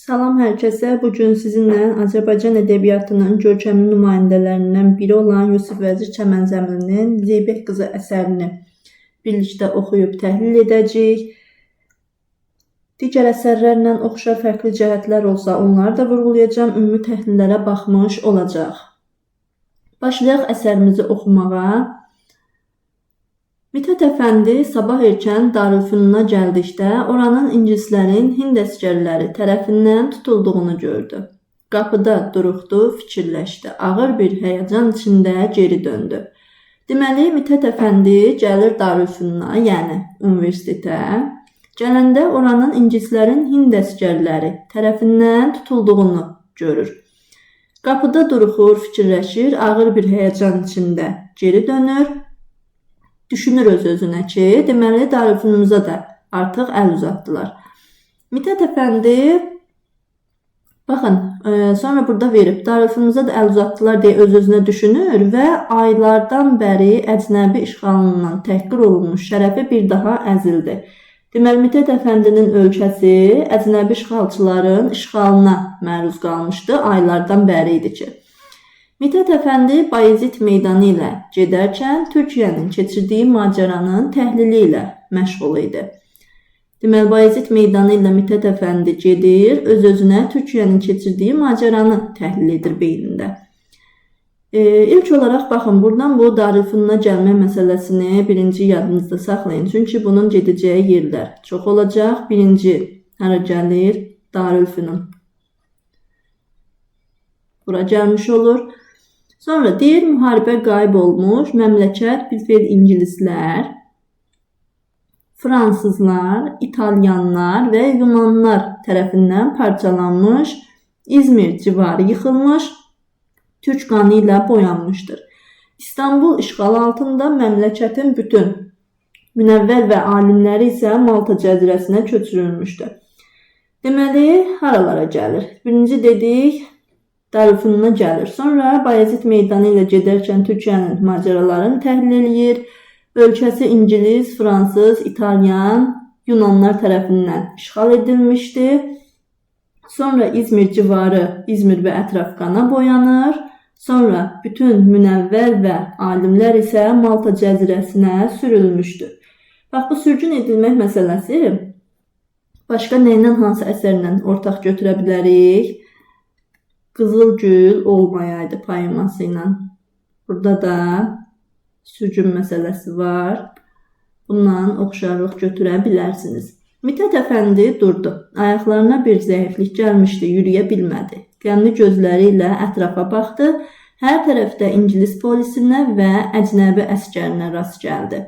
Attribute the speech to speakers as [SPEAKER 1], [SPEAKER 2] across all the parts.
[SPEAKER 1] Salam hər kəsə. Bugün sizinlə Azərbaycan ədəbiyyatının görkəmli nümayəndələrindən biri olan Yusif Vəzir Çəmənzəminlinin Zeybək qızı əsərini birlikdə oxuyub təhlil edəcəyik. Digər əsərlərlə oxşar fərqli cəhətlər olsa, onları da vurğulayacağım. Ümumi təhlillərə baxmış olacaq. Başlayaq əsərimizi oxumağa. Mithat Əfəndi sabah erkən Darülfünuna gəldikdə oranın ingilislərin Hind əsgərləri tərəfindən tutulduğunu gördü. Qapıda duruxdu, fikirləşdi. Ağır bir həyəcan içində geri döndü. Deməli, Mithat Əfəndi gəlir Darülfünuna, yəni universitetə. Gələndə oranın ingilislərin Hind əsgərləri tərəfindən tutulduğunu görür. Qapıda duruxur, fikirləşir, ağır bir həyəcan içində geri dönür. Düşünür öz-özünə ki, deməli Darülfünumuza da artıq əl uzatdılar. Mithat Əfəndi, baxın, sonra burada verib, Darülfünumuza da əl uzatdılar deyə öz-özünə düşünür və aylardan bəri əcnəbi işğalından təhqir olunmuş şərəfi bir daha əzildi. Deməli, Mithat Əfəndinin ölkəsi əcnəbi işğalçıların işğalına məruz qalmışdı, aylardan bəri idi ki. Mithat Əfəndi Bayezid meydanı ilə gedərkən Türkiyənin keçirdiyi macəranın təhlili ilə məşğul idi. Deməli, Bayezid meydanı ilə Mithat Əfəndi gedir, öz-özünə Türkiyənin keçirdiyi macəranı təhlil edir beynində. İlk olaraq, baxın, buradan bu Darülfünuna gəlmə məsələsini birinci yadınızda saxlayın. Çünki bunun gedəcəyi yerlər çox olacaq. Birinci hara gəlir? Darülfünun. Bura gəlmiş olur. Sonra deyir, müharibə qayıb olmuş, məmləkət bilfil ingilislər, fransızlar, italyanlar və yunanlar tərəfindən parçalanmış, İzmir civarı yıxılmış, türk qanı ilə boyanmışdır. İstanbul işğal altında məmləkətin bütün münəvvər və alimləri isə Malta cəzirəsinə köçürülmüşdür. Deməli, haralara gəlir? Birinci dedik, Darülfünuna gəlir. Sonra Bayezid meydanı ilə gedərkən Türkiyənin macəralarını təhlil eləyir. Ölkəsi İngilis, Fransız, İtalyan, Yunanlar tərəfindən işğal edilmişdi. Sonra İzmir civarı, İzmir və ətraf qana boyanır. Sonra bütün münəvvər və alimlər isə Malta cəzirəsinə sürülmüşdür. Bax, bu sürgün edilmək məsələsi başqa nəylə, hansı əsərlə ortaq götürə bilərik? Qızılgül olmayaydı poeması ilə. Burada da sürgün məsələsi var. Bundan oxşarlıq götürə bilərsiniz. Mithat Əfəndi durdu. Ayaqlarına bir zəiflik gəlmişdi, yürüyə bilmədi. Qəmli gözləri ilə ətrafa baxdı. Hər tərəfdə İngilis polisinə və əcnəbi əskərinə rast gəldi.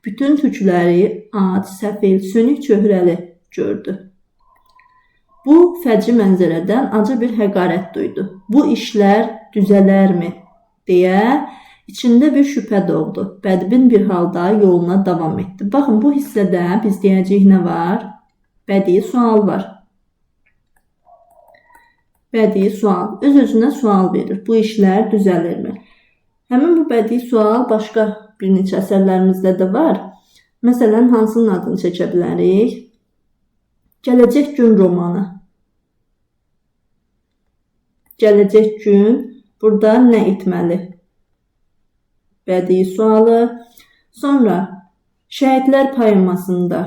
[SPEAKER 1] Bütün türkləri ac, səfil, sönük çöhrəli gördü. Bu fəcri mənzərədən acı bir həqarət duydu. Bu işlər düzələrmi? Deyə içində bir şübhə doğdu. Bədbin bir halda yoluna davam etdi. Baxın, bu hissədə biz deyəcəyik nə var? Bədii sual var. Bədii sual. Öz-özünə sual verir. Bu işlər düzəlirmi? Həmin bu bədii sual başqa bir neçə əsərlərimizdə də var. Məsələn, hansının adını çəkə bilərik? Gələcək gün romanı. Gələcək gün burada nə etməli? Bədii sualı. Sonra Şəhidlər poemasında.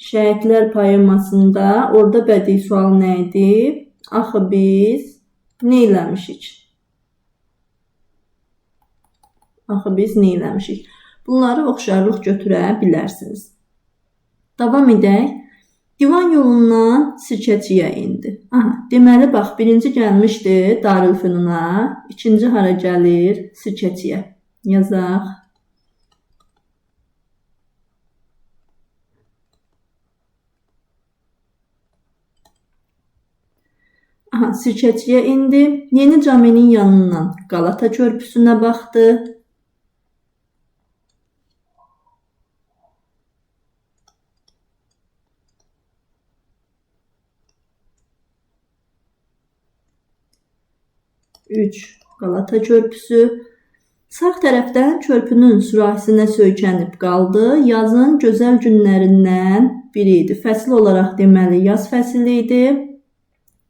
[SPEAKER 1] Şəhidlər poemasında orada bədii sual nə idi? Axı biz nə eləmişik? Axı biz nə eləmişik? Bunları oxşarlıq götürə bilərsiniz. Davam edək. Divan yolundan Sirkəciyə indi. Deməli, bax, birinci gəlmişdi Darülfünuna, ikinci hara gəlir? Sirkəciyə. Yazaq. Sirkəciyə indi. Yeni Caminin yanından Qalata körpüsünə baxdı. Qalata körpüsü. Sağ tərəfdən körpünün sürahisinə söykənib qaldı. Yazın gözəl günlərindən biri idi. Fəsil olaraq deməli yaz fəsli idi.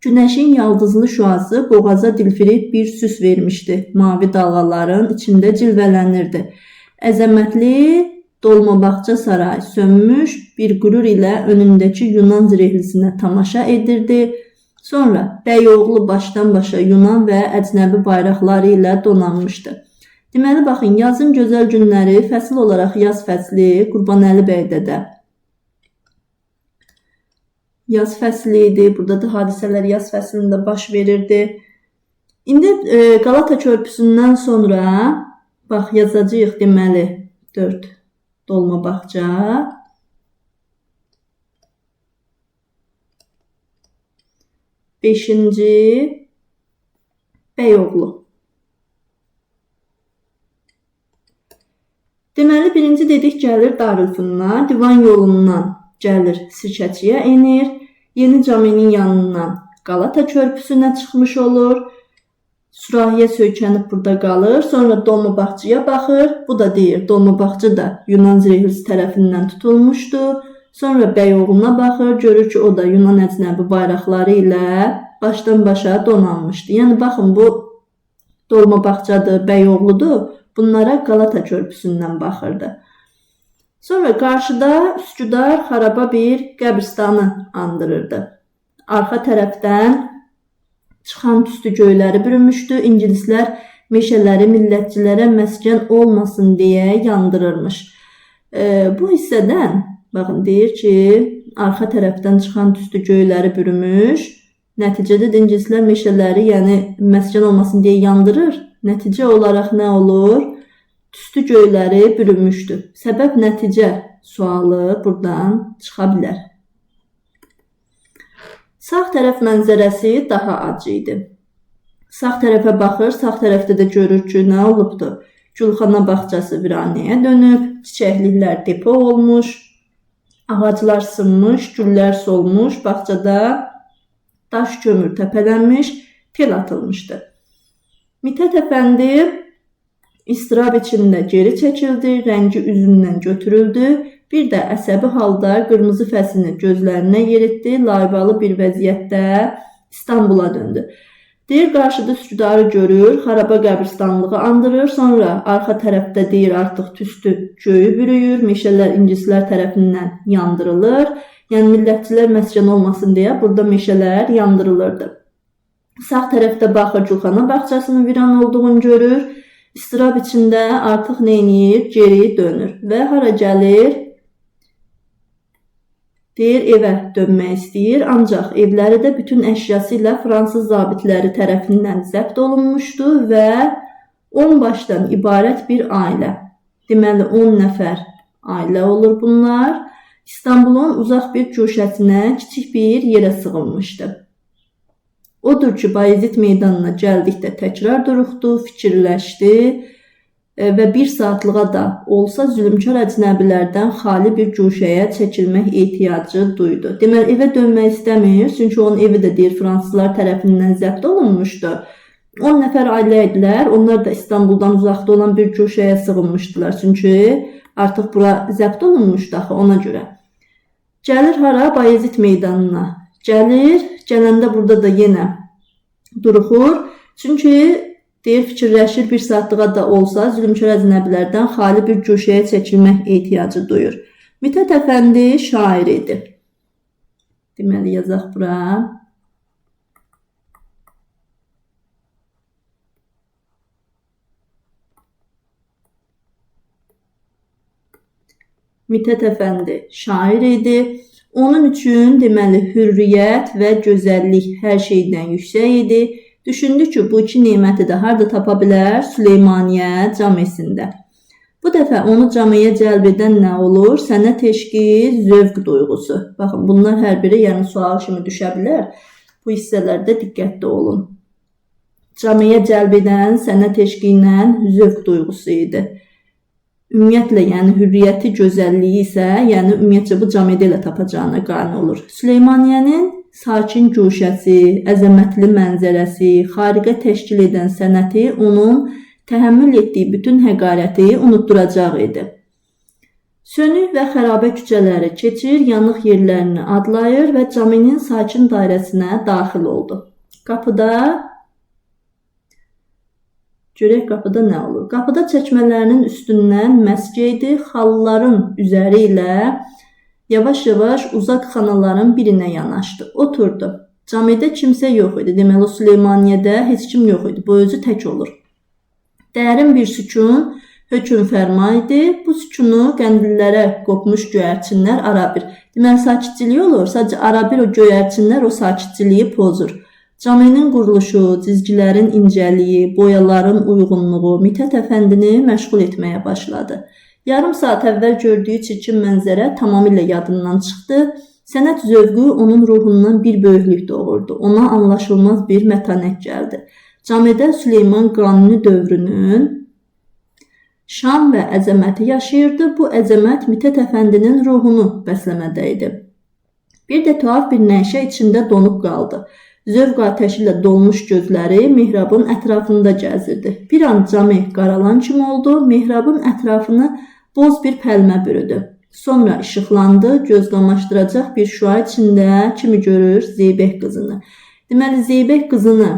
[SPEAKER 1] Günəşin yaldızlı şüası boğaza dilfirib bir süs vermişdi. Mavi dalğaların içində cilvələnirdi. Əzəmətli Dolmabağça sarayı sönmüş bir qürur ilə önündəki Yunan zirehlisinə tamaşa edirdi. Sonra Bəyoğlu başdan başa Yunan və əcnəbi bayraqları ilə donanmışdı. Deməli, baxın, yazın gözəl günləri, fəsil olaraq yaz fəsli, Qurbanəli bəydə də yaz fəsli idi. Burada da hadisələr yaz fəslində baş verirdi. İndi Qalata körpüsündən sonra bax yazacağıq deməli 4 Dolmabağça, 5-ci Bəyoğlu. Deməli, birinci dedik gəlir Darülfünna, divan yolundan gəlir Sirkəçiyə enir, Yeni Caminin yanından Qalata körpüsünə çıxmış olur, sürahiyə söykənib burada qalır, sonra Dolmabağçıya baxır, bu da deyir, Dolmabağçı da Yunan zirehlisi tərəfindən tutulmuşdu, sonra Bəyoğluna baxır, görür ki, o da Yunan əcnəbi bayraqları ilə başdan başa donanmışdı. Yəni, baxın, bu Dolmabağçadır, Bəyoğludur, bunlara Qalata körpüsündən baxırdı. Sonra qarşıda Üsküdar xaraba bir qəbristanı andırırdı. Arxa tərəfdən çıxan tüstü göyləri bürümüşdü. İngilislər meşələri millətçilərə məskən olmasın deyə yandırırmış. Bu hissədən, baxın, deyir ki, arxa tərəfdən çıxan tüstü göyləri bürümüş. Nəticədə ingilislər meşələri, yəni məskən olmasın deyə yandırır. Nəticə olaraq nə olur? Tüstü göyləri bürünmüşdür. Səbəb nəticə sualı buradan çıxa bilər. Sağ tərəf mənzərəsi daha acı idi. Sağ tərəfə baxır, sağ tərəfdə də görür ki, nə olubdur? Gülxana bağçası viranəyə dönüb, çiçəkliklər depo olmuş, ağaclar sınmış, güllər solmuş, bağçada daş kömür təpələnmiş, tel atılmışdı. Mithat Əfəndi istirab içində geri çəkildi, rəngi üzündən götürüldü, bir də əsəbi halda qırmızı fəsini gözlərinə yeritdi, laybalı bir vəziyyətdə İstanbula döndü. Deyir, qarşıda Üsküdarı görür, xaraba qəbristanlığı andırır, sonra arxa tərəfdə deyir, artıq tüstü göyü bürüyür, meşələr ingilislər tərəfindən yandırılır, yəni millətçilər məskən olmasın deyə burada meşələr yandırılırdı. Sağ tərəfdə baxır, Gülxana bağçasının viran olduğunu görür. İstirab içində artıq neyniyir? Geri dönür. Və hara gəlir? Deyir, evə dönmək istəyir. Ancaq evləri də bütün əşyası ilə Fransız zabitləri tərəfindən zəbt olunmuşdu və 10 başdan ibarət bir ailə. Deməli, 10 nəfər ailə olur bunlar. İstanbulun uzaq bir köşəsinə, kiçik bir yerə sığınmışdı. Odur ki, Bayezid meydanına gəldikdə təkrar duruxdu, fikirləşdi və bir saatlığa da olsa zülmkar əcnəbilərdən xali bir cuşəyə çəkilmək ehtiyacı duydu. Deməli, evə dönmək istəmir, çünki onun evi də deyir Fransızlar tərəfindən zəbt olunmuşdu. 10 nəfər ailə idilər, onlar da İstanbuldan uzaqda olan bir cuşəyə sığınmışdılar, çünki artıq bura zəbt olunmuşdu axı ona görə. Gəlir hara? Bayezid meydanına. Gəlir, gələndə burada da yenə duruxur. Çünki deyir, fikirləşir, bir saatlığa da olsa zülmkar əcnəbilərdən xali bir köşəyə çəkilmək ehtiyacı duyur. Mithat Əfəndi şair idi. Deməli, yazaq bura. Mithat Əfəndi şair idi. Onun üçün deməli hürriyyət və gözəllik hər şeydən yüksək idi. Düşündü ki, bu iki neməti də harda tapa bilər? Süleymaniyyə Camesində. Bu dəfə onu camiyə cəlb edən nə olur? Sənət eşqi, zövq duyğusu. Baxın, bunlar hər biri yəni sual kimi düşə bilər. Bu hissələrdə diqqətli olun. Camiyə cəlb edən sənət eşqi ilə zövq duyğusu idi. Ümumiyyətlə, yəni hürriyyəti, gözəlliyi isə, yəni ümumiyyətcə bu camidə ilə tapacağına qane olur. Süleymaniyyənin sakin guşəsi, əzəmətli mənzərəsi, xariqə təşkil edən sənəti onun təhəmmül etdiyi bütün həqarəti unutduracaq idi. Sönük və xərabə küçələri keçir, yanıq yerlərini adlayır və caminin sakin dairəsinə daxil oldu. Görək qapıda nə olur? Qapıda çəkmələrinin üstündən məskeydi, xalların üzəri ilə yavaş-yavaş uzaq xanaların birinə yanaşdı. Oturdu. Camidə kimsə yox idi. Deməli, Süleymaniyədə heç kim yox idi. Bu özü tək olur. Dərin bir sükun hökm fərma idi. Bu sükunu qəndillərə qopmuş göyərçinlər arabir. Deməli, sakitçilik olur. Sadəcə arabir o göyərçinlər o sakitçiliyi pozur. Caminin quruluşu, cizgilərin incəliyi, boyaların uyğunluğu Mithat Əfəndini məşğul etməyə başladı. Yarım saat əvvəl gördüyü çirkin mənzərə tamamilə yadından çıxdı. Sənət zövqü onun ruhundan bir böyüklük doğurdu. Ona anlaşılmaz bir mətanət gəldi. Camidə Süleyman Qanuni dövrünün şan və əzəməti yaşayırdı. Bu əzəmət Mithat Əfəndinin ruhunu bəsləmədə idi. Bir də tuhaf bir nəşə içində donub qaldı. Zövq ateşi ilə dolmuş gözləri mihrabın ətrafında gəzirdi. Bir an cami qaralan kimi oldu, mihrabın ətrafını boz bir pəlmə bürüdü. Sonra işıqlandı, göz qamaşdıracaq bir şüa içində kimi görür Zeybək qızını. Deməli, Zeybək qızını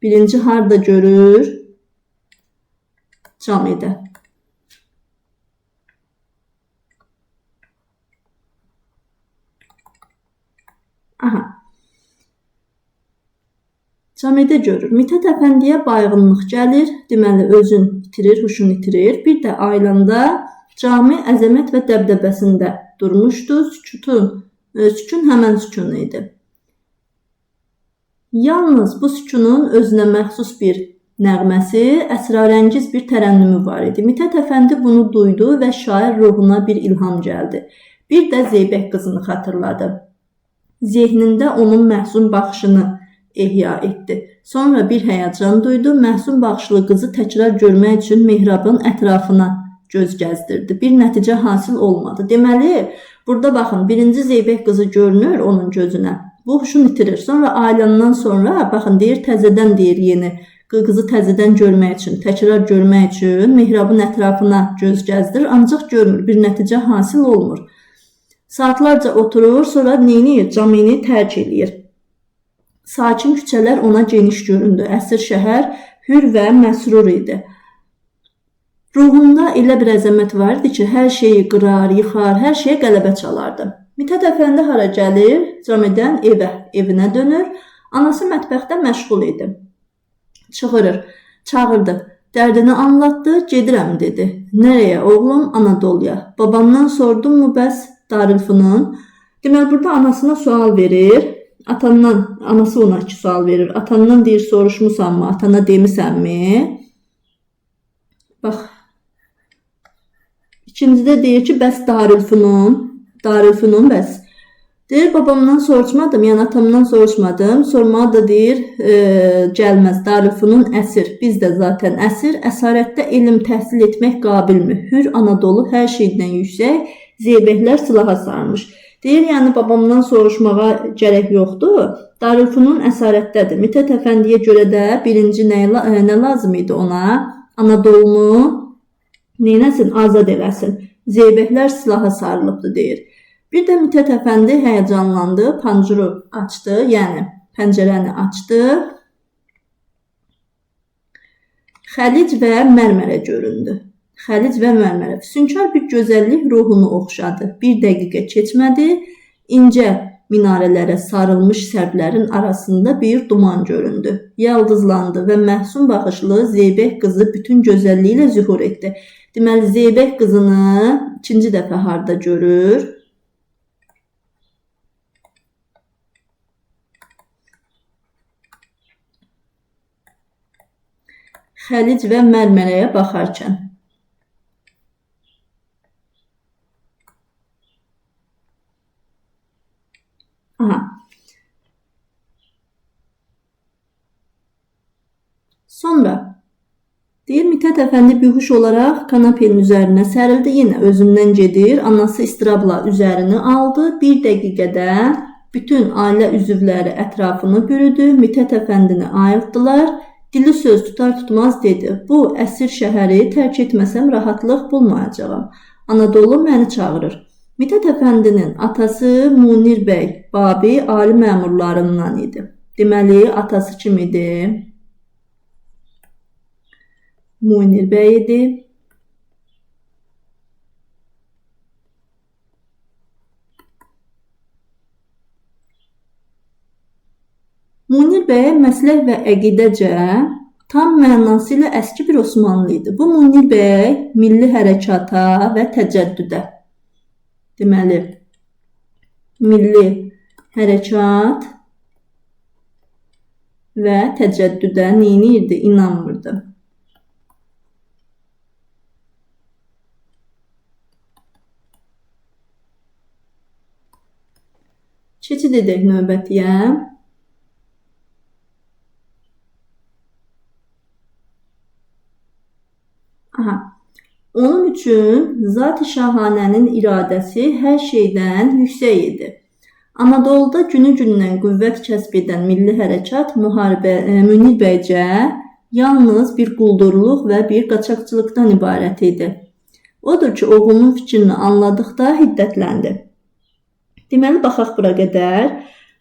[SPEAKER 1] birinci harda görür? Camidə. Aha. Camidə görür. Mithat Əfəndiyə bayğınlıq gəlir. Deməli, özün itirir, huşunu itirir. Bir də ayılanda cami əzəmət və dəbdəbəsində durmuşdu. Sükun həmən sükun idi. Yalnız bu sükunun özünə məxsus bir nəğməsi, əsrarəngiz bir tərənnümü var idi. Mithat Əfəndi bunu duydu və şair ruhuna bir ilham gəldi. Bir də Zeybək qızını xatırladı. Zehnində onun məhzun baxışını ehya etdi. Sonra bir həyəcan duydu. Məhzun baxışlı qızı təkrar görmək üçün mihrabın ətrafına göz gəzdirdi. Bir nəticə hasil olmadı. Deməli, burada baxın, birinci Zeybək qızı görünür onun gözünə. Bu huşunu itirir. Sonra ailəndən sonra, baxın, deyir, təzədən deyir yeni. Qızı təzədən görmək üçün, təkrar görmək üçün mihrabın ətrafına göz gəzdirir. Ancaq görmür. Bir nəticə hasil olmur. Saatlarca oturur, sonra neyniyir? Camini tərk edir. Sakin küçələr ona geniş göründü. Əsr şəhər hür və məsrur idi. Ruhunda elə bir əzəmət var idi ki, hər şeyi qırar, yıxar, hər şeyə qələbə çalardı. Mithat Əfəndi hara gəlir? Camidən evinə dönür. Anası mətbəxdə məşğul idi. Çağırdı. Dərdini anlatdı, gedirəm dedi. Nereye oğlum? Anadoluya. Babamdan sordum mu bəs? Darülfünun. Deməli, burada anasına sual verir. Anası ona iki sual verir. Atandan deyir, soruşmusanmı? Atana demisənmi? Bax. İkincidə deyir ki, bəs Darülfünun bəs. Deyir, babamdan soruşmadım, yəni atamdan soruşmadım. Sormağa da deyir, gəlməz. Darülfünun əsir. Biz də zaten əsir. Əsarətdə elm təhsil etmək qabilmi? Hür Anadolu hər şeydən yüksək. Zeybəklər silaha sarmış. Deyir, yəni babamdan soruşmağa gərək yoxdur. Darülfünun əsarətdədir. Mithat Əfəndiyə görə də birinci nə lazım idi ona? Anadolunu neynəsin? Azad eləsin. Zeybəklər silaha sarılıbdır, deyir. Bir də Mithat Əfəndi həyəcanlandı, pancuru açdı, yəni pəncərəni açdı. Xəlic və mərmərə göründü. Xəlic və mərmərə. Füsunkar bir gözəllik ruhunu oxşadı. Bir dəqiqə keçmədi. İncə minarələrə sarılmış sərblərin arasında bir duman göründü. Yaldızlandı və məhzun baxışlı Zeybək qızı bütün gözəlliyi ilə zühur etdi. Deməli, Zeybək qızını ikinci dəfə harda görür? Xəlic və mərmərəyə baxarkən. Aha. Sonra deyir, Mithat Əfəndi bihuş olaraq kanapenin üzərinə sərildi. Yenə özündən gedir. Anası istirabla üzərini aldı. Bir dəqiqədə bütün ailə üzvləri ətrafını bürüdü. Mithat Əfəndini ayıltdılar. Dili söz tutar tutmaz dedi. Bu əsir şəhəri tərk etməsəm rahatlıq bulmayacağam. Anadolu məni çağırır. Mithat Əfəndinin atası Munir bəy Babi ali məmurlarından idi. Deməli, atası kim idi? Munir bəy idi. Munir bəy məslək və əqidəcə tam mənasıyla əski bir Osmanlı idi. Bu Munir bəy milli hərəkata və təcəddüdə, deməli, milli hərəkat və təcəddüdə neyinirdi? İnanmırdı. Keçid edək növbətiyə. Onun üçün Zat-ı Şahanənin iradəsi hər şeydən yüksək idi. Anadoluda günü-gündən qüvvət kəsb edən milli hərəkat Munir bəycə yalnız bir quldurluq və bir qaçaqçılıqdan ibarət idi. Odur ki, oğlunun fikrini anladıqda hiddətləndi. Deməli, baxaq bura qədər.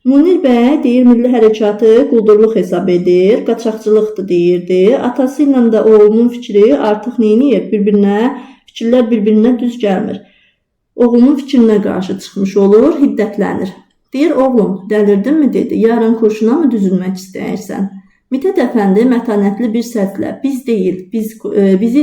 [SPEAKER 1] Munir bəy deyir, milli hərəkatı quldurluq hesab edir, qaçaqçılıqdır deyirdi. Atası ilə də oğlunun fikri artıq neyniyir? Fikirlər bir-birinə düz gəlmir. Oğlunun fikrinə qarşı çıxmış olur, hiddətlənir. Deyir, oğlum, dəlirdinmi dedi, yarın kurşuna mı düzülmək istəyirsən? Mithat Əfəndi mətanətli bir səslə, bizi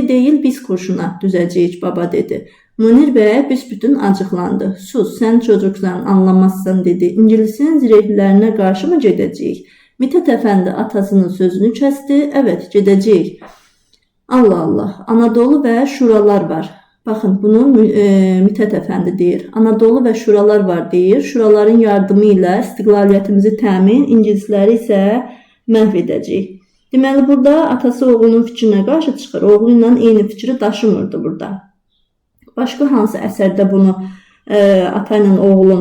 [SPEAKER 1] deyil, biz kurşuna düzəcəyik baba dedi. Munir bəy büsbütün acıqlandı. Sus, sən çocuqsan, anlamazsan dedi. İngilisin zirehlilərinə qarşı mı gedəcəyik? Mithat Əfəndi atasının sözünü kəsdi. Evet, gedəcəyik. Allah Allah, Anadolu və şuralar var. Baxın, bunu Mithat Əfəndi deyir. Anadolu və şuralar var deyir. Şuraların yardımı ilə istiqlaliyyətimizi təmin, ingilisləri isə məhv edəcəyik. Deməli, burada atası oğlunun fikrinə qarşı çıxır. Oğlu ilə eyni fikri daşımırdı burada. Başqa hansı əsərdə bunu ata ilə oğlun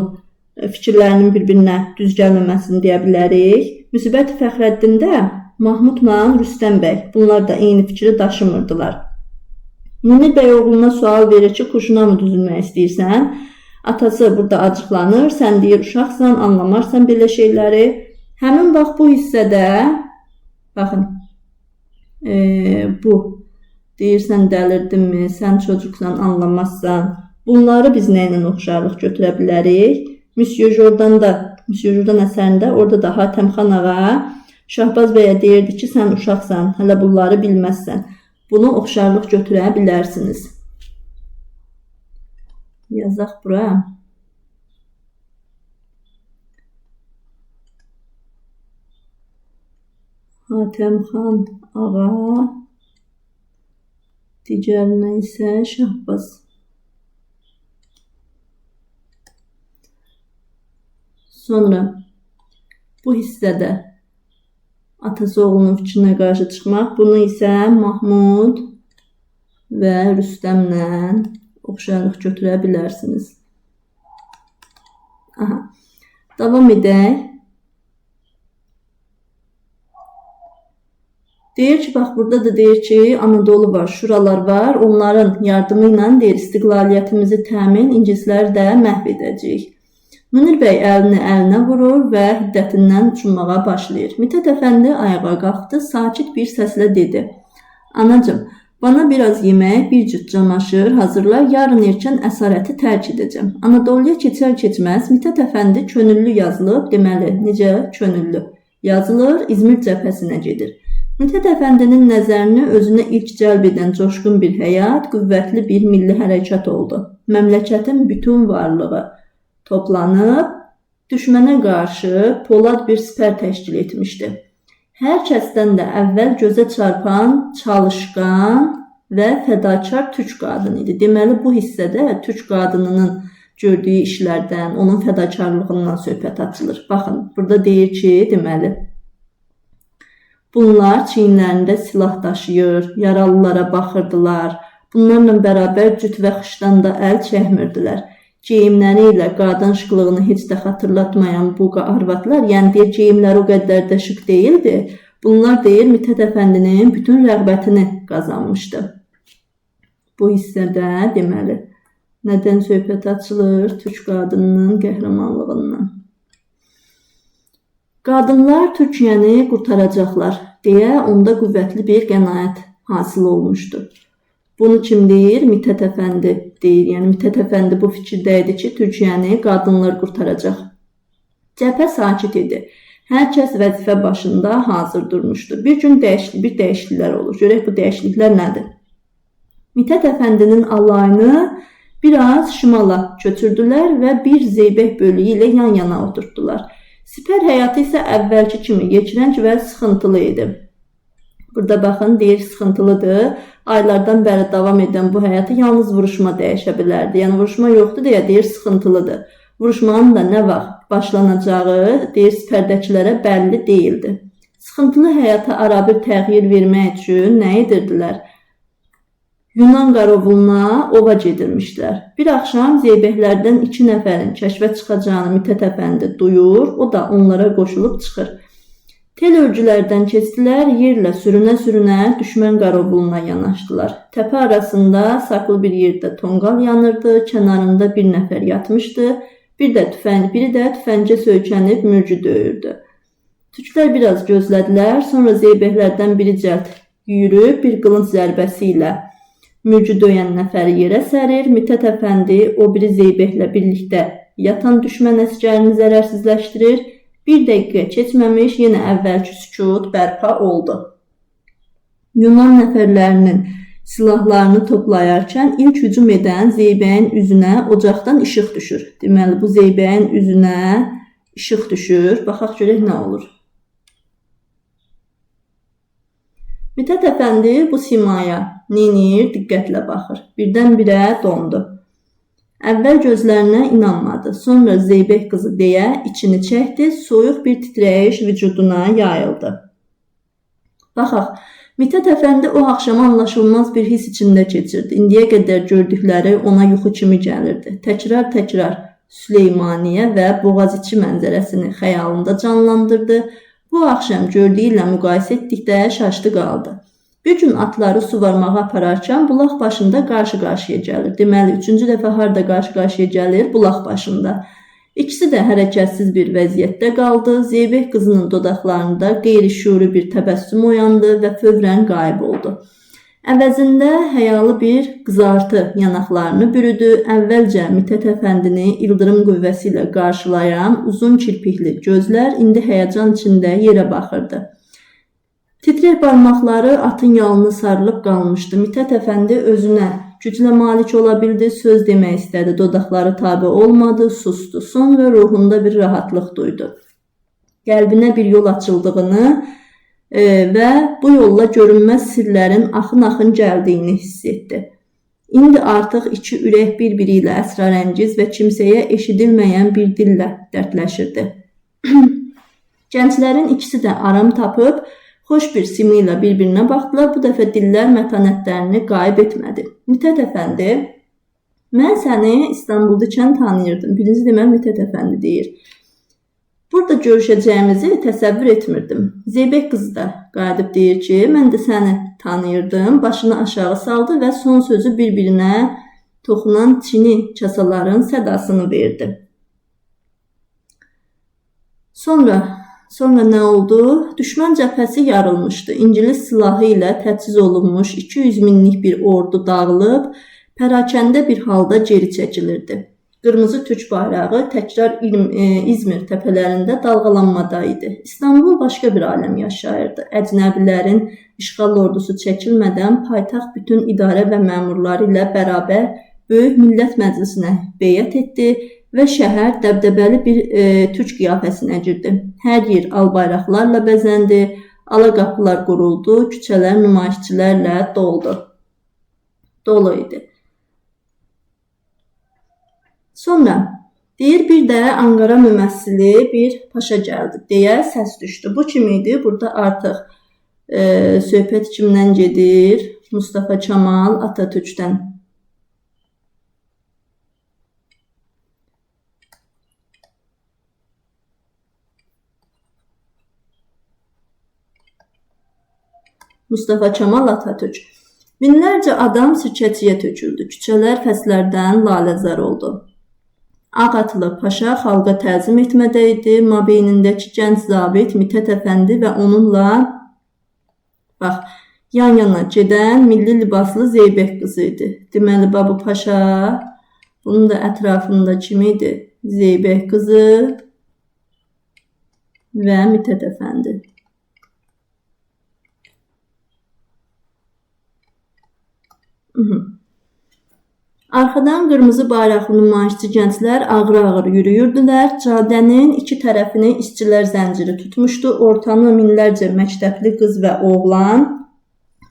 [SPEAKER 1] fikirlərinin bir-birinə düz gəlməməsini deyə bilərik? Müsibət-i Fəxrəddində Mahmudla Rüstəm bəy, bunlar da eyni fikri daşımırdılar. Munir bəy oğluna sual verir ki, kurşuna mı düzülmək istəyirsən? Atası burada acıqlanır, sən deyir uşaqsan, anlamarsan belə şeyləri. Həmin vaxt bu hissədə, baxın, bu deyirsən dəlirdinmi, sən çocuqsan, anlamazsan. Bunları biz nə ilə oxşarlıq götürə bilərik? Monsieur Jordan əsərində, orada da Hatəmxan ağa Şahbaz bəyə deyirdi ki, sən uşaqsan, hələ bunları bilməzsən. Bunu oxşarlıq götürə bilərsiniz. Yazaq bura. Hatəmxan ağa, digərinə isə Şahbaz. Sonra bu hissədə atası oğlunun fikrinə qarşı çıxmaq, bunu isə Mahmud və Rüstəmlə oxşarlıq götürə bilərsiniz. Davam edək. Deyir ki, bax burada da deyir ki, Anadolu var, şuralar var, onların yardımı ilə deyir, istiqlaliyyətimizi təmin, ingilisləri də məhv edəcəyik. Munir bəy əlini əlinə vurur və hiddətindən uçunmağa başlayır. Mithat Əfəndi ayağa qalxdı, sakit bir səslə dedi. Anacım, bana biraz yemək, bir cüt camaşır hazırla, yarın erkən əsarəti tərk edəcəm. Anadoluya keçər-keçməz Mithat Əfəndi könüllü yazılıb, deməli, necə könüllü yazılır, İzmir cəbhəsinə gedir. Mithat Əfəndinin nəzərini özünə ilk cəlb edən coşqun bir həyat, qüvvətli bir milli hərəkat oldu. Məmləkətin bütün varlığı toplanıb, düşmənə qarşı polad bir sipər təşkil etmişdi. Hər kəsdən də əvvəl gözə çarpan, çalışqan və fədakar türk qadını idi. Deməli, bu hissədə türk qadınının gördüyü işlərdən, onun fədakarlığından söhbət açılır. Baxın, burada deyir ki, deməli, bunlar çiyinlərində silah daşıyır, yaralılara baxırdılar. Bunlarla bərabər cüt və xışdan da əl çəkmirdilər. Geyimləri ilə qadın şıqlığını heç də xatırlatmayan bu arvadlar, yəni deyir, geyimləri o qədər də şık deyildi. Bunlar deyir Mithət Əfəndinin bütün rəğbətini qazanmışdı. Bu hissədə deməli nədən söhbət açılır? Türk qadınının qəhrəmanlığından. Qadınlar Türkiyəni qurtaracaqlar deyə onda qüvvətli bir qənaət hasil olmuşdu. Bunu kim deyir? Mithət Əfəndi deyir. Yəni Mithət Əfəndi bu fikirdə idi ki, Türkiyəni qadınlar qurtaracaq. Cəbhə sakit idi. Hər kəs vəzifə başında hazır durmuşdu. Bir gün dəyişikliklər olur. Görək bu dəyişikliklər nədir? Mithət Əfəndinin alayını biraz şimala köçürdülər və bir zeybək bölüyü ilə yan-yana oturtdular. Sipər həyatı isə əvvəlki kimi keçirənc və sıxıntılı idi. Burada baxın, deyir sıxıntılıdır. Aylardan bəri davam edən bu həyatı yalnız vuruşma dəyişə bilərdi. Yəni vuruşma yoxdur deyə deyir sıxıntılıdır. Vuruşmanın da nə vaxt başlanacağı deyir sipərdəkilərə bəlli deyildi. Sıxıntılı həyata arabir təxir vermək üçün nə edirdilər? Yunan qarovuluna ova gedirmişlər. Bir axşam zeybəklərdən 2 nəfərin kəşfə çıxacağını Mithət Əfəndi duyur, o da onlara qoşulub çıxır. Tel örgülərdən keçdilər, yerlə sürünə-sürünə düşmən qarovuluna yanaşdılar. Təpə arasında saklı bir yerdə tonqal yanırdı, kənarında bir nəfər yatmışdı, biri də tüfəngə söykənib mürgü döyürdü. Türklər biraz gözlədilər, sonra zeybəklərdən biri cəld yürüb bir qılınc zərbəsi ilə mürgü döyən nəfəri yerə sərir. Mithət Əfəndi o biri zeybəklə birlikdə yatan düşmən əsgərini zərərsizləşdirir. Bir dəqiqə keçməmiş yenə əvvəlki sükut bərpa oldu. Yunan nəfərlərinin silahlarını toplayarkən ilk hücum edən zeybəyin üzünə ocaqdan işıq düşür. Deməli bu zeybəyin üzünə işıq düşür. Baxaq görək nə olur. Mithət Əfəndi bu simaya neynir? Diqqətlə baxır. Birdən-birə dondu. Əvvəl gözlərinə inanmadı. Sonra zeybək qızı deyə içini çəkdi. Soyuq bir titrəyiş vücuduna yayıldı. Baxaq, Mithət Əfəndi o axşam anlaşılmaz bir his içində keçirdi. İndiyə qədər gördükləri ona yuxu kimi gəlirdi. Təkrar Süleymaniyyə və Boğaziçi mənzərəsini xəyalında canlandırdı. Bu axşam gördüyü ilə müqayisə etdikdə şaşdı qaldı. Bir gün atları suvarmağa apararkən bulaq başında qarşı-qarşıya gəlir. Deməli, 3-cü dəfə harda qarşı-qarşıya gəlir? Bulaq başında. İkisi də hərəkətsiz bir vəziyyətdə qaldı. Zeybək qızının dodaqlarında qeyri-şüuri bir təbəssüm oyandı və fövrən qayıb oldu. Əvəzində həyalı bir qızartı yanaqlarını bürüdü. Əvvəlcə Mithət Əfəndini ildırım qüvvəsi ilə qarşılayan uzun kirpikli gözlər indi həyəcan içində yerə baxırdı. Titrək barmaqları atın yalını sarılıb qalmışdı. Mithət Əfəndi özünə güclə malik ola bildi, söz demək istədi. Dodaqları tabe olmadı, sustu. Sonra ruhunda bir rahatlıq duydu. Qəlbinə bir yol açıldığını və bu yolla görünməz sirlərin axın-axın gəldiyini hiss etdi. İndi artıq iki ürək bir-biri ilə əsrarəngiz və kimsəyə eşidilməyən bir dillə dərdləşirdi. Gənclərin ikisi də aram tapıb, xoş bir simi ilə bir-birinə baxdılar. Bu dəfə dillər mətanətlərini qayıb etmədi. Mithət Əfəndi, mən səni İstanbuldakən tanıyırdım. Birinci demək Mithət Əfəndi deyir. Burada görüşəcəyimizi təsəvvür etmirdim. Zeybək qızı da qayıdıb deyir ki, mən də səni tanıyırdım. Başını aşağı saldı və son sözü bir-birinə toxunan çini kasaların sədasını verdi. Sonra nə oldu? Düşmən cəbhəsi yarılmışdı. İngilis silahı ilə təchiz olunmuş 200 minlik bir ordu dağılıb, pərakəndə bir halda geri çəkilirdi. Qırmızı türk bayrağı təkrar İzmir təpələrində dalğalanmada idi. İstanbul başqa bir aləm yaşayırdı. Əcnəbilərin işğal ordusu çəkilmədən paytaxt bütün idarə və məmurları ilə bərabər Böyük Millət Məclisinə beyət etdi və şəhər dəbdəbəli bir türk qiyafəsinə girdi. Hər yer al bayraqlarla bəzəndi, ala qapılar quruldu, küçələr nümayişçilərlə dolu idi. Sonra deyir, bir də Ankara müməssili bir paşa gəldi deyə səs düşdü. Bu kim idi? Burada artıq söhbət kimdən gedir? Mustafa Kemal Atatürk'dən. Mustafa Kemal Atatürk. Minlərcə adam sirkəçiyə töküldü. Küçələr fəslərdən laləzar oldu. Ağatlı Paşa xalqa təzim etmədə idi. Mabeynindəki gənc zabit Mitət Əfəndi və onunla yan-yana gedən milli libaslı Zeybək qızı idi. Deməli, Babu Paşa, bunun da ətrafında kim idi? Zeybək qızı və Mitət Əfəndi. Arxadan qırmızı bayraqlı nümayişçi gənclər ağır-ağır yürüyürdülər. Cadənin iki tərəfini işçilər zənciri tutmuşdu. Ortanı minlərcə məktəbli qız və oğlan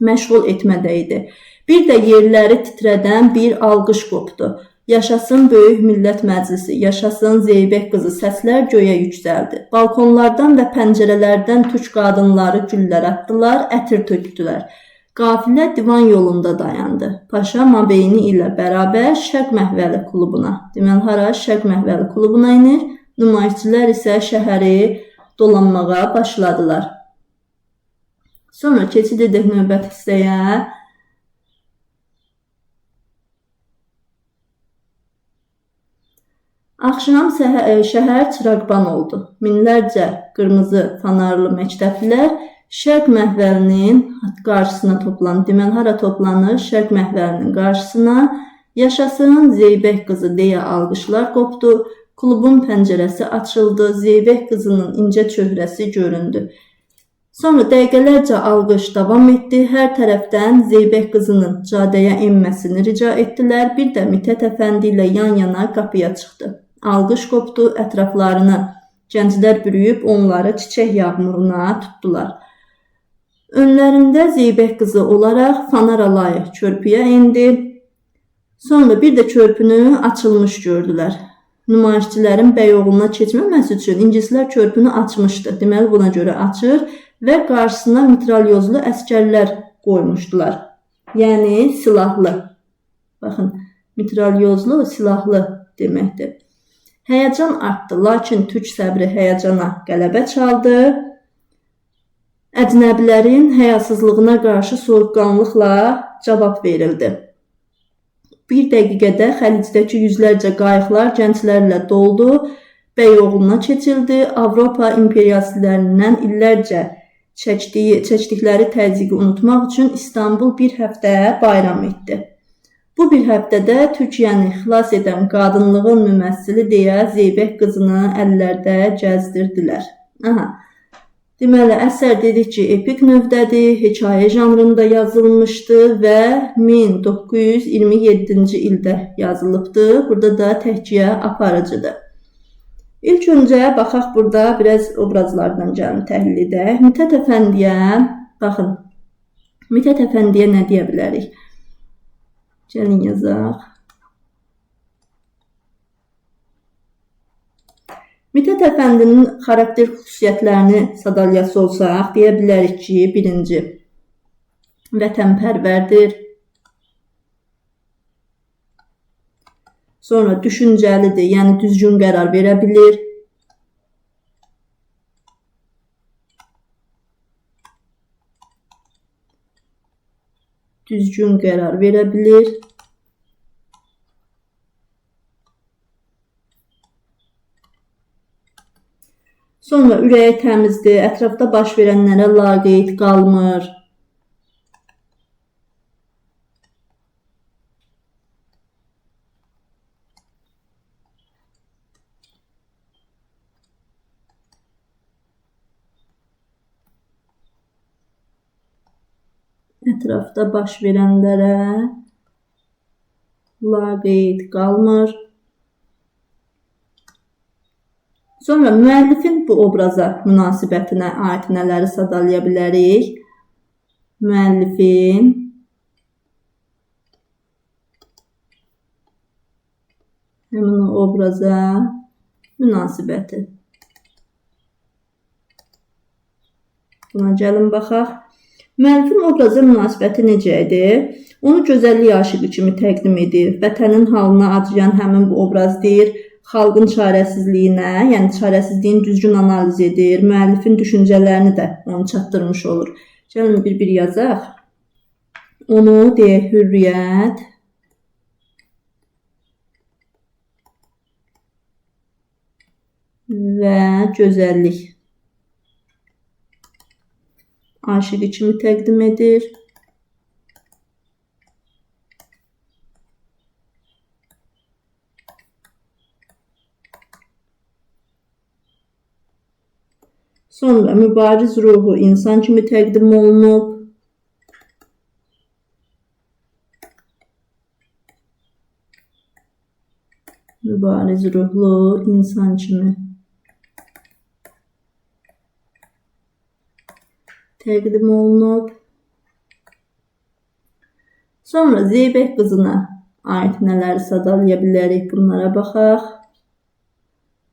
[SPEAKER 1] məşğul etmədə idi. Bir də yerləri titrədən bir alqış qopdu. Yaşasın Böyük Millət Məclisi, yaşasın Zeybək qızı səslər göyə yüksəldi. Balkonlardan və pəncərələrdən türk qadınları güllər atdılar, ətir tökdülər. Qafilə divan yolunda dayandı. Paşa mabeyni ilə bərabər Şərq Məhvəli klubuna, deməli hara Şərq Məhvəli klubuna inir, nümayişçilər isə şəhəri dolanmağa başladılar. Sonra keçid edək növbət hissəyə. Axşam şəhər çıraqban oldu. Minlərcə qırmızı fanarlı məktəblilər Şərq Məhvəlinin qarşısına toplandı. Deməli, hara toplanır? Şərq Məhvəlinin qarşısına. Yaşasın Zeybək qızı deyə alqışlar qopdu. Klubun pəncərəsi açıldı. Zeybək qızının incə çöhrəsi göründü. Sonra dəqiqələrcə alqış davam etdi. Hər tərəfdən Zeybək qızının cadəyə enməsini rica etdilər. Bir də Mitət Əfəndi ilə yan-yana qapıya çıxdı. Alqış qopdu, ətraflarını gənclər bürüyüb onları çiçək yağmuruna tutdular. Önlərində Zeybək qızı olaraq fanar alayı körpüyə indi. Sonra bir də körpünü açılmış gördülər. Nümayişçilərin Bəyoğluna keçməməsi üçün ingilislər körpünü açmışdı. Deməli, buna görə açır və qarşısına mitralyozlu əskərlər qoymuşdular. Yəni, silahlı. Baxın, mitralyozlu, silahlı deməkdir. Həyəcan artdı, lakin türk səbri həyəcana qələbə çaldı. Əcnəbilərin həyasızlığına qarşı soyuqqanlıqla cavab verildi. Bir dəqiqədə Xəlicdəki yüzlərcə qayıqlar gənclərlə doldu, Bəyoğluna keçildi. Avropa imperialistlərindən illərcə çəkdikləri təzyiqi unutmaq üçün İstanbul bir həftə bayram etdi. Bu bir həftədə Türkiyəni xilas edən qadınlığın müməssili deyə Zeybək qızını əllərdə gəzdirdilər. Deməli, əsər dedik ki, epik növdədir, hekayə janrında yazılmışdı və 1927-ci ildə yazılıbdır. Burada da təhkiyə aparıcıdır. İlk öncə baxaq burada biraz obrazlardan gəlin təhlil edək. Mitət Əfəndiyə, baxın, Mitət Əfəndiyə nə deyə bilərik? Gəlin yazaq. Mitət Əfəndinin xarakter xüsusiyyətlərini sadalyası olsaq, deyə bilərik ki, birinci, vətənpərvərdir. Sonra düşüncəlidir, yəni düzgün qərar verə bilir. Düzgün qərar verə bilir. Sonra ürəyi təmizdir, ətrafda baş verənlərə laqeyd qalmır. Ətrafda baş verənlərə laqeyd qalmır. Sonra müəllifin bu obraza münasibətinə aid nələri sadalaya bilərik? Müəllifin həmin o obraza münasibəti. Buna gəlin baxaq. Müəllifin obraza münasibəti necə idi? Onu gözəllik aşıqı kimi təqdim edir. Vətənin halına acıyan həmin bu obraz deyir. Xalqın çarəsizliyinə, yəni çarəsizliyin düzgün analiz edir. Müəllifin düşüncələrini də onu çatdırmış olur. Gəlin bir yazaq. Onu deyək hürriyyət və gözəllik aşiqi kimi təqdim edir. Sonra mübariz ruhu insan kimi təqdim olunub. Mübariz ruhlu insan kimi təqdim olunub. Sonra Zeybək qızına aid nələri sadalaya bilərik, bunlara baxaq.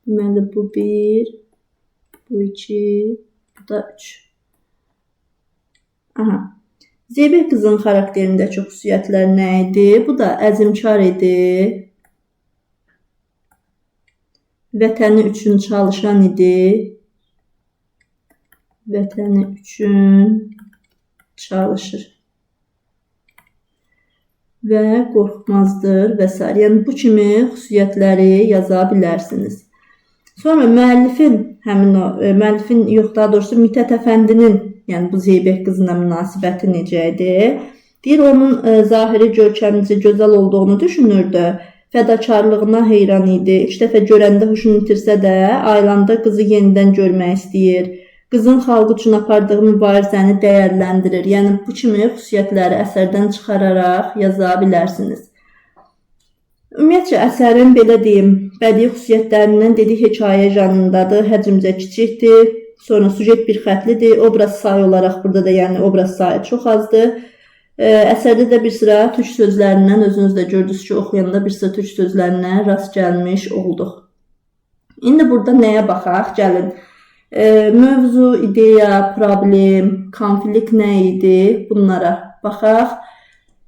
[SPEAKER 1] Deməli bu 1, bu 2, bu da 3. Aha. Zeybək qızın xarakterindəki xüsusiyyətlər nə idi? Bu da əzmkar idi. Vətəni üçün çalışan idi. Vətəni üçün çalışır. Və qorxmazdır və s. Yəni bu kimi xüsusiyyətləri yaza bilərsiniz. Sonra müəllifin yox, daha doğrusu Mithat Əfəndinin, yəni bu Zeybək qızına münasibəti necə idi? Deyir, onun zahiri görkəmici, gözəl olduğunu düşünürdü. Fədakarlığına heyran idi. İlk dəfə görəndə huşunu itirsə də, ayılanda qızı yenidən görmək istəyir. Qızın xalq üçün apardığı mübarizəni dəyərləndirir. Yəni bu kimi xüsusiyyətləri əsərdən çıxararaq yaza bilərsiniz. Ümumiyyətcə, əsərin belə deyim, bədii xüsusiyyətlərindən dedik, hekayə janrındadır, həcmcə kiçikdir, sonra sujet bir xətlidir, obraz sayı olaraq burada da yəni obraz sayı çox azdır. Əsərdə də bir sıra türk sözlərindən, özünüz də gördünüz ki, oxuyanda bir sıra türk sözlərinə rast gəlmiş olduq. İndi burada nəyə baxaq? Gəlin. Mövzu, ideya, problem, konflikt nə idi? Bunlara baxaq.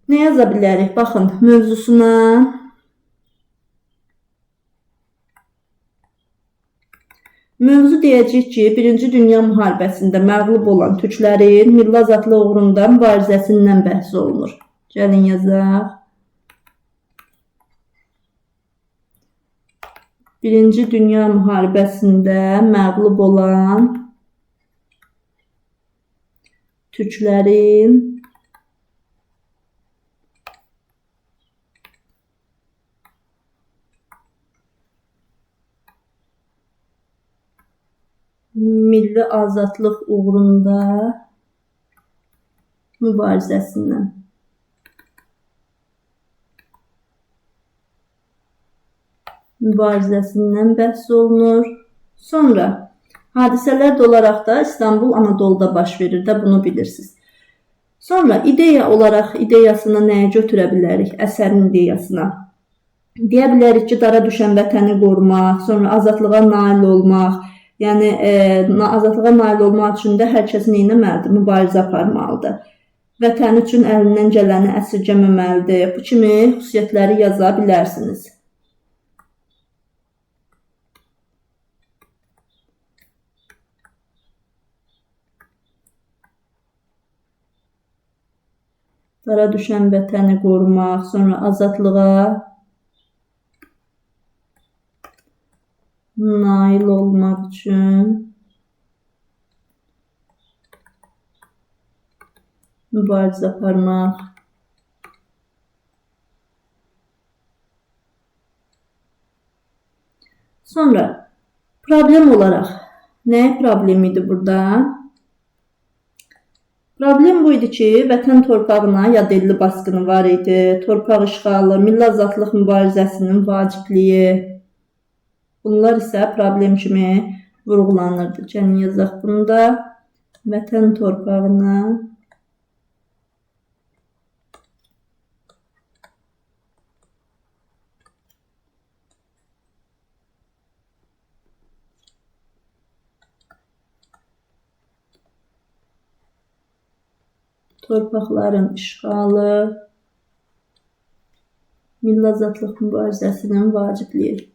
[SPEAKER 1] Nə yaza bilərik? Baxın, mövzusuna mövzu deyəcək ki, 1-ci Dünya müharibəsində məğlub olan türklərin milli azadlıq uğrunda mübarizəsindən bəhs olunur. Gəlin yazaq. 1-ci Dünya müharibəsində məğlub olan türklərin milli azadlıq uğrunda mübarizəsindən. Bəhs olunur. Sonra hadisələr də olaraq da İstanbul Anadoluda baş verir də, bunu bilirsiniz. Sonra ideya olaraq ideyasına nəyə götürə bilərik? Əsərin ideyasına. Deyə bilərik ki, dara düşən vətəni qorumaq, sonra azadlığa nail olmaq. Yəni, azadlığa nail olmaq üçün də hər kəs nə etməlidir? Mübarizə aparmalıdır. Vətən üçün əlindən gələni əsirgəməməlidir. Bu kimi xüsusiyyətləri yaza bilərsiniz. Dara düşən vətəni qorumaq, sonra azadlığa nail olmaq üçün mübarizə aparmaq. Sonra problem olaraq nə problem idi burada? Problem bu idi ki, vətən torpağına yadelli basqını var idi, torpaq işğalı, milli azadlıq mübarizəsinin vacibliyi. Bunlar isə problem kimi vurğulanırdı. Gəlin yazaq bunu da. Vətən torpağına torpaqların işğalı, milli azadlıq mübarizəsinin vacibliyi.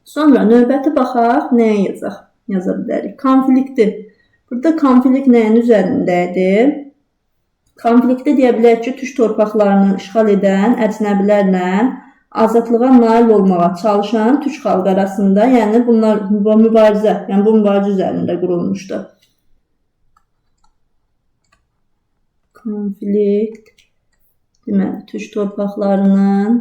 [SPEAKER 1] Sonra növbəti baxaq, nəyə yaza bilərik? Konflikti. Burada konflikt nəyin üzərindədir? Konflikti deyə bilərik ki, türk torpaqlarını işğal edən əcnəbilərlə azadlığa nail olmağa çalışan türk xalqı arasında, yəni bu mübarizə üzərində qurulmuşdur. Konflikt, deməli, türk torpaqlarının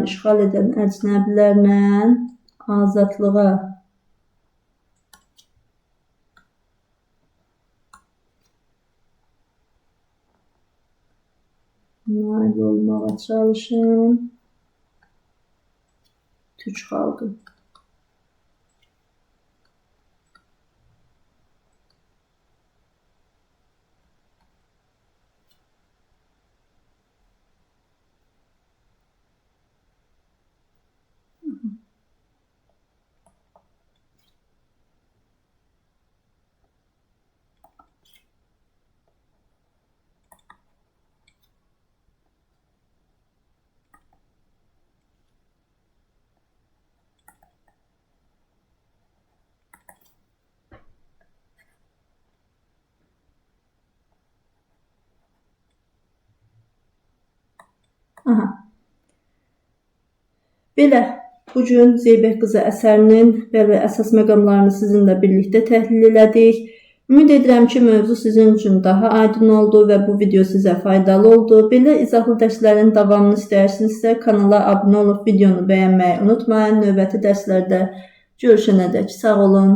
[SPEAKER 1] işğal edən əcnəbilərlə azadlığa nail olmağa çalışan türk xalqı. Belə, bugün Zeybək qızı əsərinin belə əsas məqamlarını sizinlə birlikdə təhlil elədik. Ümid edirəm ki, mövzu sizin üçün daha aydın oldu və bu video sizə faydalı oldu. Belə izahlı dərslərin davamını istəyirsinizsə, kanala abunə olub videonu bəyənməyi unutmayın. Növbəti dərslərdə görüşənədək sağ olun.